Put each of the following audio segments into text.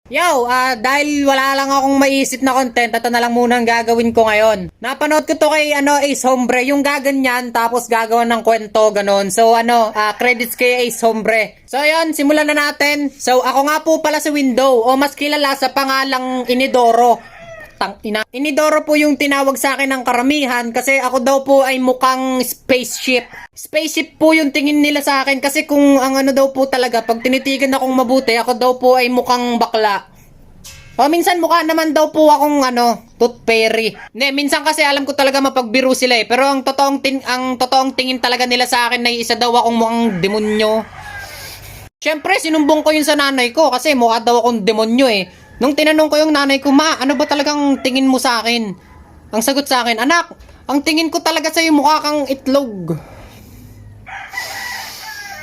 Yo, dahil wala lang akong maisip na content, ito na lang muna ang gagawin ko ngayon. Napanood ko to kay Ace Hombre, yung gaganyan tapos gagawa ng kwento ganon. So credits kay Ace Hombre. So ayun, simulan na natin. So ako nga po pala si Window o mas kilala sa pangalang Inidoro. Inidoro po yung tinawag sa akin ng karamihan kasi ako daw po ay mukhang spaceship. Spaceship po yung tingin nila sa akin kasi kung ang daw po talaga, pag tinitigan akong mabuti, ako daw po ay mukhang bakla. O minsan mukha naman daw po akong tooth fairy. Hindi, minsan kasi alam ko talaga mapagbiro sila eh. Pero ang totoong tingin talaga nila sa akin na isa daw akong mukhang demonyo. Siyempre, sinumbong ko yun sa nanay ko kasi mukha daw akong demonyo eh. Nung tinanong ko yung nanay ko, ma, ano ba talagang tingin mo sa akin? Ang sagot sa akin, anak, ang tingin ko talaga sa'yo mukha kang itlog.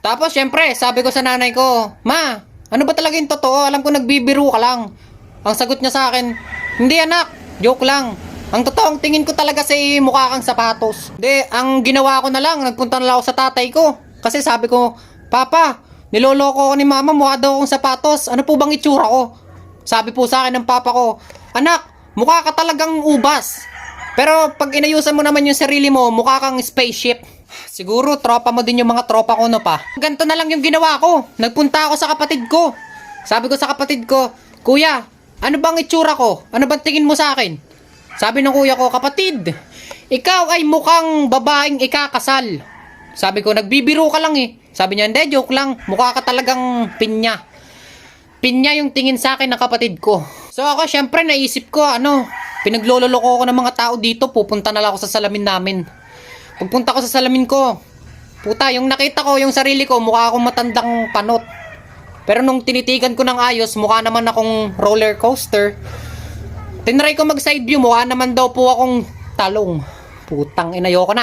Tapos, syempre, sabi ko sa nanay ko, ma, ano ba talaga yung totoo? Alam ko nagbibiro ka lang. Ang sagot niya sa akin, hindi anak, joke lang. Ang totoong tingin ko talaga sa'yo mukha kang sapatos. Hindi, ang ginawa ko na lang, nagpunta na lang ako sa tatay ko. Kasi sabi ko, Papa, niloloko ko ni mama, mukha daw akong sapatos. Ano po bang itsura ko? Sabi po sa akin ng papa ko, anak, mukha ka talagang ubas. Pero pag inayusan mo naman yung sarili mo, mukha kang spaceship. Siguro tropa mo din yung mga tropa ko pa. Ganto na lang yung ginawa ko. Nagpunta ako sa kapatid ko. Sabi ko sa kapatid ko, Kuya, ano bang itsura ko? Ano bang tingin mo sa akin? Sabi ng kuya ko, kapatid, ikaw ay mukhang babaeng ikakasal. Sabi ko, nagbibiro ka lang eh. Sabi niya, hindi, joke lang. Mukha ka talagang pinya. Pinya yung tingin sa akin ng kapatid ko. So ako syempre naisip ko pinaglololoko ko ng mga tao dito, pupunta na lang ako sa salamin namin. Pagpunta ko sa salamin ko, puta, yung nakita ko, yung sarili ko, mukha akong matandang panot. Pero nung tinitigan ko ng ayos, mukha naman akong roller coaster. Tinry ko mag side view, mukha naman daw po akong talong. Putang ina, ayoko na.